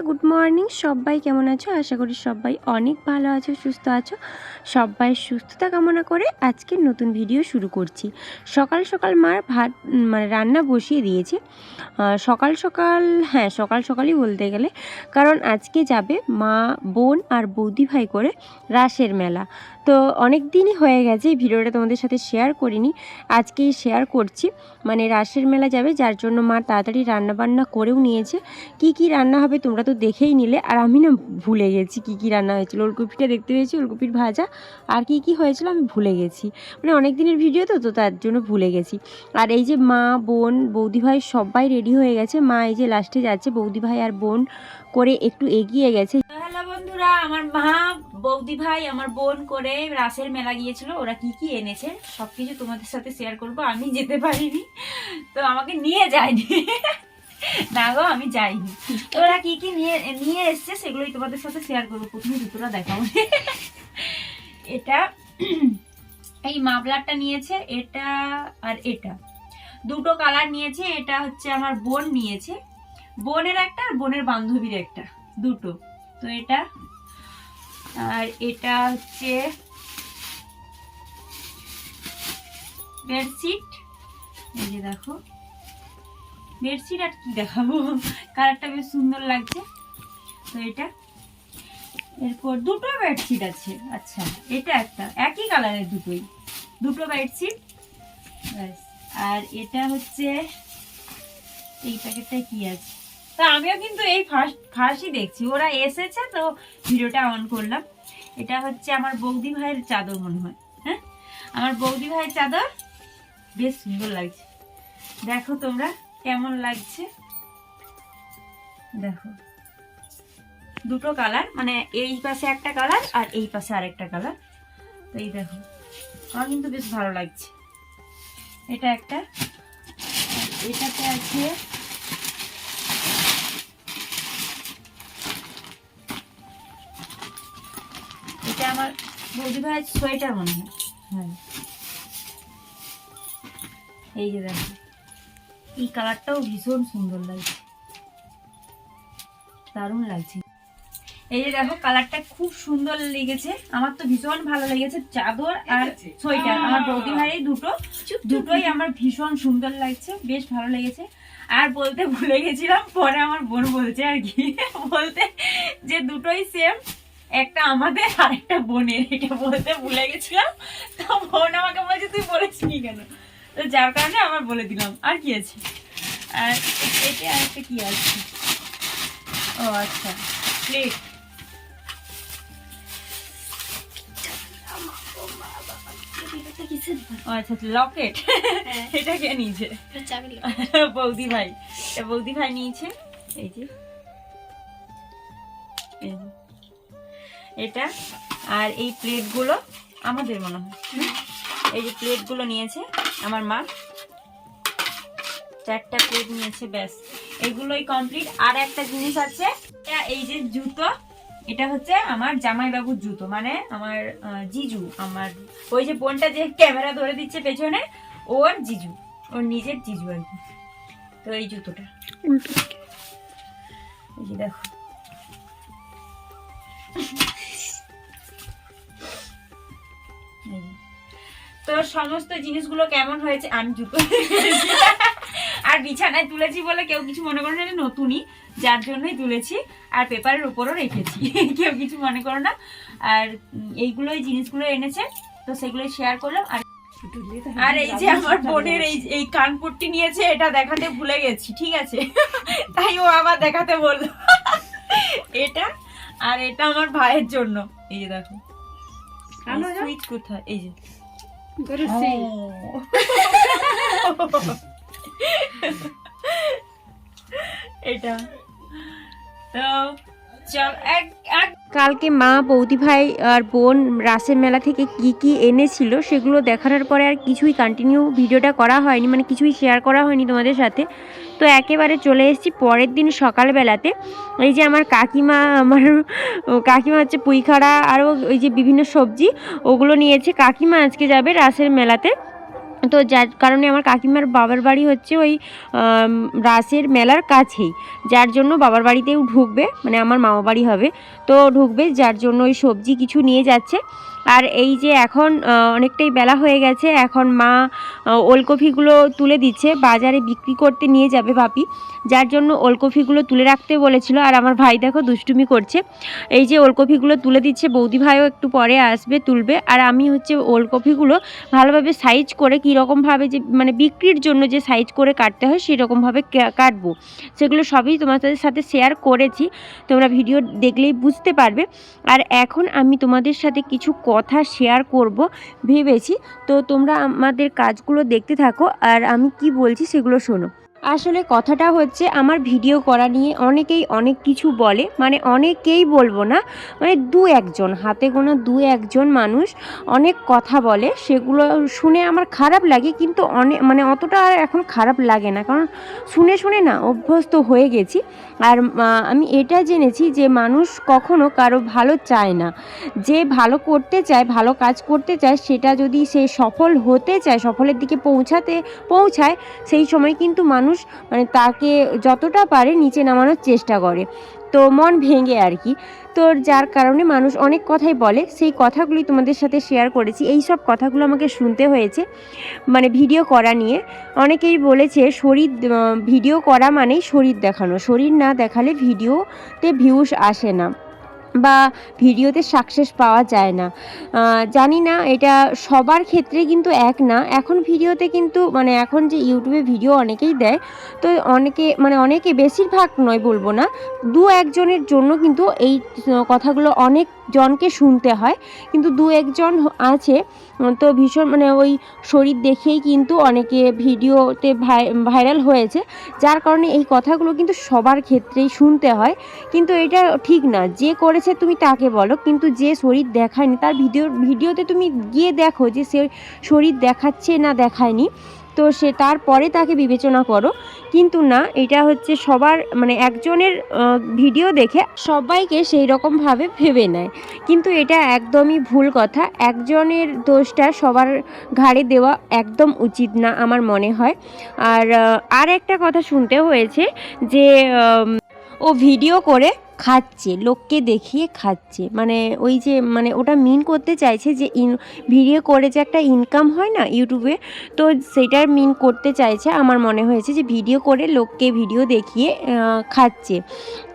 Good morning. সবাই কেমন আছো? আশা করি সবাই অনেক ভালো আছো, সুস্থ আছো। সবাই সুস্থতা কামনা করে আজকে নতুন ভিডিও শুরু করছি। সকাল সকাল মার ভাত রান্না বসিয়ে দিয়েছে। সকাল সকালই বলতে গেলে, কারণ আজকে যাবে মা, বোন আর বৌদি ভাই করে রাসের মেলা। তো অনেক দিনই হয়ে গেছে এই ভিডিওটা তোমাদের সাথে শেয়ার করিনি, আজকেই শেয়ার করছি। রাসের মেলা যাবে, যার জন্য মা তাড়াতাড়ি রান্নাবান্না করেও নিয়েছে। কি কি রান্না হবে তোমরা তো দেখেই নিলে, আর আমি না ভুলে গেছি কি কি রান্না হয়েছিল। ওলকপিটা দেখতে পেয়েছি, ওলকপির ভাজা, আর কি কি হয়েছিল আমি ভুলে গেছি। অনেক দিনের ভিডিও তো তার জন্য ভুলে গেছি। আর এই যে মা, বোন, বৌদি ভাই সবাই রেডি হয়ে গেছে। মা এই যে লাস্টে যাচ্ছে, বৌদি ভাই আর বোন করে একটু এগিয়ে গেছে। হ্যালো বন্ধুরা, আমার মা, বৌদি ভাই, আমার বোন করে রাসের মেলা গিয়েছিল। ওরা কি কি এনেছে সবকিছু তোমাদের সাথে শেয়ার করব। আমি যেতে পারিনি, তো আমাকে নিয়ে যায়নি। না গো, আমি যাইনি। তো ওরা কি কি নিয়ে এসছে সেগুলোই তোমাদের সাথে শেয়ার করবো। প্রথমে জুতোটা দেখাবো। এটা এই মাফলারটা নিয়েছে, এটা আর এটা দুটো কালার নিয়েছে। এটা হচ্ছে আমার বোন নিয়েছে, বোনের একটা আর বোনের বান্ধবীর একটা, দুটো। তো এটা আর এটা হচ্ছে বেডশিট। এই যে দেখো বেডশিট, আর কি দেখাবো, কালারটা বেশ সুন্দর লাগছে। তো এটা, এরপর দুটো বেডশিট আছে। আচ্ছা, এটা একটা একই কালারের, দুটো বেডশিট। আর এটা হচ্ছে এই প্যাকেটটা কি আছে। তা আমিও কিন্তু এই ফার্স্টই দেখছি, ওরা এসেছে তো ভিডিওটা অন করলাম। এটা হচ্ছে আমার বৌদি ভাইয়ের চাদর মনে হয়। হ্যাঁ, আমার বৌদি ভাইয়ের চাদর, বেশ সুন্দর লাগছে। দেখো তোমরা কেমন লাগছে, দেখো দুটো কালার, এই পাশে একটা কালার আর এই পাশে আরেকটা কালার। তো এই দেখো, আমার কিন্তু বেশ ভালো লাগছে। এটা একটা, এটাতে আছে এটা আমার বৌদি ভাইয়ের সোয়েটার মনে হয়। হ্যাঁ, এই যে দেখো, এই কালারটাও ভীষণ সুন্দর লাগছে, দারুণ লাগছে। এই যে দেখো, কালারটা খুব সুন্দর লেগেছে, আমার তো ভীষণ ভালো লেগেছে। চাদর আর সোয়েটার আমার বৌদি ভাইয়ের দুটোই আমার ভীষণ সুন্দর লাগছে, বেশ ভালো লেগেছে। আর বলতে ভুলে গেছিলাম, পরে আমার বোন বলছে আর কি, বলতে যে দুটোই সেম, একটা আমাদের আর একটা বোনের, এটা বলতে ভুলে গেছিলাম। তো বোন আমাকে বলছে তুই বলেছিস কেন, তো যার কারণে আমার বলে দিলাম। আর কি আছে, আর এটা আর একটা কি আছে, ও আচ্ছা প্লেট। আচ্ছা, লকেট, এটা কে নিয়েছে? বৌদি ভাই, বৌদি ভাই নিয়েছে। এই যে এটা, আর এই প্লেটগুলো আমাদের মনে হয়। এই যে প্লেটগুলো নিয়েছে আমার মা, 4টা প্লেট নিয়েছে, ব্যাস এইগুলোই কমপ্লিট। আর একটা জিনিস আছে, এই যে জুতো, এটা হচ্ছে আমার জামাইবাবুর জুতো, আমার জিজু, আমার ওই যে বোনটা যে ক্যামেরা ধরে দিচ্ছে পেছনে, ওর জিজু, ওর নিজের জিজু আর কি। তো এই জুতোটা, এই যে দেখো, তো সমস্ত জিনিসগুলো কেমন হয়েছে, আমি জুতো আর বিছানায় তুলেছি বলে কেউ কিছু মনে করো না, নতুনই যার জন্যই তুলেছি, আর পেপারের উপরও রেখেছি, কেউ কিছু মনে করো না। আর এইগুলোই জিনিসগুলো এনেছে, তো সেগুলোই শেয়ার করলাম। আর এই যে আমার বোনের এই কানপুটটি নিয়েছে, এটা দেখাতে ভুলে গেছি, ঠিক আছে, তাই ও আবার দেখাতে বললো। এটা আর এটা আমার ভাইয়ের জন্য। এই যে দেখো, সুইচ কোথায়, এই যে এটা। তো চল, কালকে মা, বৌদি ভাই আর বোন রাসের মেলা থেকে কি কি এনেছিল সেগুলো দেখানোর পরে আর কিছুই কন্টিনিউ ভিডিওটা করা হয়নি, কিছুই শেয়ার করা হয়নি তোমাদের সাথে। তো একেবারে চলে এসেছি পরের দিন সকালবেলাতে। এই যে আমার কাকিমা হচ্ছে পুঁইখাড়া, আরও ওই যে বিভিন্ন সবজি ওগুলো নিয়েছে। কাকিমা আজকে যাবে রাসের মেলাতে, তো যার কারণে আমার কাকিমার বাবার বাড়ি হচ্ছে ওই রাসের মেলার কাছেই, যার জন্য বাবার বাড়িতেও ঢুকবে, মানে আমার মামা বাড়ি হবে, তো ঢুকবে, যার জন্য ওই সবজি কিছু নিয়ে যাচ্ছে। আর এই যে এখন অনেকটাই বেলা হয়ে গেছে, এখন মা ওলকপিগুলো তুলে দিচ্ছে, বাজারে বিক্রি করতে নিয়ে যাবে ভাবি, যার জন্য ওলকপিগুলো তুলে রাখতে বলেছিল। আর আমার ভাই দেখো দুষ্টুমি করছে, এই যে ওলকপিগুলো তুলে দিচ্ছে, বৌদি ভাইও একটু পরে আসবে তুলবে। আর আমি হচ্ছে ওলকপিগুলো ভালোভাবে সাইজ করে কীরকমভাবে যে মানে বিক্রির জন্য যে সাইজ করে কাটতে হয় সেরকমভাবে কাটবো, সেগুলো সবই তোমাদের সাথে শেয়ার করেছি, তোমরা ভিডিও দেখলেই বুঝতে পারবে। আর এখন আমি তোমাদের সাথে কিছু কথা শেয়ার করব ভেবেছি, তো তোমরা আমাদের কাজগুলো দেখতে থাকো আর আমি কি বলছি সেগুলো শোনো। আসলে কথাটা হচ্ছে, আমার ভিডিও করা নিয়ে অনেকেই অনেক কিছু বলে, মানে অনেকেই বলবো না, মানে দু একজন, হাতে গোনা দু একজন মানুষ অনেক কথা বলে, সেগুলো শুনে আমার খারাপ লাগে, কিন্তু মানে অতটা আর এখন খারাপ লাগে না, কারণ শুনে শুনে না অভ্যস্ত হয়ে গেছি। আর আমি এটা জেনেছি যে মানুষ কখনো কারো ভালো চায় না, যে ভালো করতে চায়, ভালো কাজ করতে চায়, সেটা যদি সে সফল হতে চায়, সফলের দিকে পৌঁছায়, সেই সময় কিন্তু মানুষ মানে তাকে যতটা পারে নিচে নামানোর চেষ্টা করে, তো মন ভেঙে আর কি। তো যার কারণে মানুষ অনেক কথাই বলে, সেই কথাগুলি তোমাদের সাথে শেয়ার করেছি। এই সব কথাগুলো আমাকে শুনতে হয়েছে মানে ভিডিও করা নিয়ে। অনেকেই বলেছে ভিডিও করা মানেই শরীর দেখানো, শরীর না দেখালে ভিডিওতে ভিউজ আসে না বা ভিডিওতে সাকসেস পাওয়া যায় না। জানি না এটা সবার ক্ষেত্রে কিন্তু এক না। এখন ভিডিওতে কিন্তু মানে এখন যে ইউটিউবে ভিডিও অনেকেই দেয়, তো অনেকে বেশিরভাগ নয় বলবো না, দু একজনের জন্য কিন্তু এই কথাগুলো অনেক জনকে শুনতে হয়, কিন্তু দু একজন আছে তো ভীষণ মানে ওই শরীর দেখেই কিন্তু অনেকে ভিডিওতে ভাইরাল হয়েছে, যার কারণে এই কথাগুলো কিন্তু সবার ক্ষেত্রেই শুনতে হয়। কিন্তু এটা ঠিক না, যে করেছে তুমি তাকে বলো, কিন্তু যে শরীর দেখায়নি তার ভিডিওতে তুমি গিয়ে দেখো যে সে শরীর দেখাচ্ছে না দেখায়নি, তো সে তারপরে তাকে বিবেচনা করো। কিন্তু না, এটা হচ্ছে সবার মানে একজনের ভিডিও দেখে সবাইকে সেই রকমভাবে ভেবে নেয়, কিন্তু এটা একদমই ভুল কথা। একজনের দোষটা সবার ঘাড়ে দেওয়া একদম উচিত না আমার মনে হয়। আর একটা কথা শুনতে হয়েছে যে ও ভিডিও করে খাচ্ছে, লোককে দেখিয়ে খাচ্ছে, মানে ওই যে মানে ওটা মিন করতে চাইছে যে ভিডিও করে যে একটা ইনকাম হয় না ইউটিউবে, তো সেটার মিন করতে চাইছে। আমার মনে হয়েছে যে ভিডিও করে লোককে ভিডিও দেখিয়ে খাচ্ছে।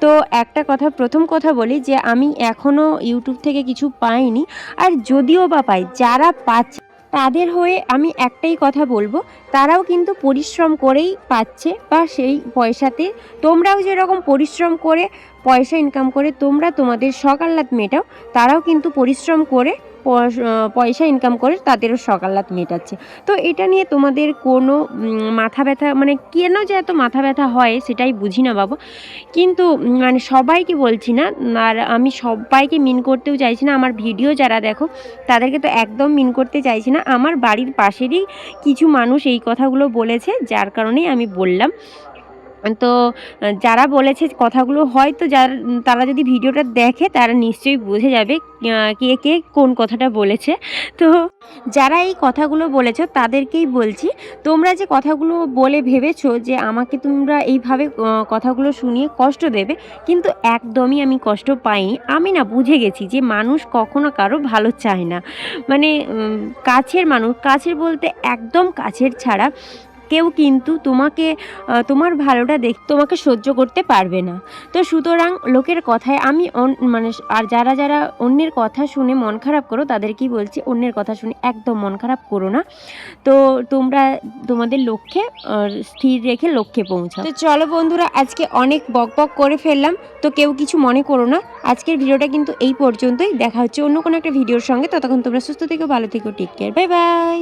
তো একটা কথা, প্রথম কথা বলি যে আমি এখনও ইউটিউব থেকে কিছু পাইনি, আর যদিও বা পাই, যারা পাচ্ছে তাদের হয়ে আমি একটাই কথা বলবো, তারাও কিন্তু পরিশ্রম করেই পাচ্ছে, বা সেই পয়সাতে তোমরাও যেরকম পরিশ্রম করে পয়সা ইনকাম করে তোমরা তোমাদের শখ আহ্লাদ মেটাও, তারাও কিন্তু পরিশ্রম করে পয়সা ইনকাম করে তাদেরও শখ আহ্লাদ মেটাচ্ছে। তো এটা নিয়ে তোমাদের কোনো মাথা ব্যথা মানে কেন যে এত মাথা ব্যথা হয় সেটাই বুঝি না বাবা। কিন্তু মানে সবাইকে বলছি না, আর আমি সবাইকে মিন করতেও চাইছি না, আমার ভিডিও যারা দেখো তাদেরকে তো একদম মিন করতে চাইছি না। আমার বাড়ির পাশেরই কিছু মানুষ এই কথাগুলো বলেছে, যার কারণেই আমি বললাম। তো যারা বলেছে কথাগুলো হয়তো তারা যদি ভিডিওটা দেখে তারা নিশ্চয়ই বুঝে যাবে কে কে কোন কথাটা বলেছে। তো যারা এই কথাগুলো বলেছো তাদেরকেই বলছি, তোমরা যে কথাগুলো বলে ভেবেছো যে আমাকে তোমরা এইভাবে কথাগুলো শুনিয়ে কষ্ট দেবে, কিন্তু একদমই আমি কষ্ট পাইনি। আমি না বুঝে গেছি যে মানুষ কখনো কারো ভালো চায় না, মানে কাছের মানুষ, কাছের বলতে একদম কাছের ছাড়া কেউ কিন্তু তোমার ভালোটা তোমাকে সহ্য করতে পারবে না। তো সুতরাং লোকের কথায় আমি মানে আর যারা অন্যের কথা শুনে মন খারাপ করো তাদেরকেই বলছি, অন্যের কথা শুনে একদম মন খারাপ করো না। তো তোমরা তোমাদের লক্ষ্যে স্থির রেখে লক্ষ্যে পৌঁছাও। তো চলো বন্ধুরা, আজকে অনেক বক করে ফেললাম, তো কেউ কিছু মনে করো না। আজকের ভিডিওটা কিন্তু এই পর্যন্তই, দেখা হচ্ছে অন্য কোনো একটা ভিডিওর সঙ্গে। ততক্ষণ তোমরা সুস্থ থেকো, ভালো থেকো, টেক কেয়ার, বাই বাই।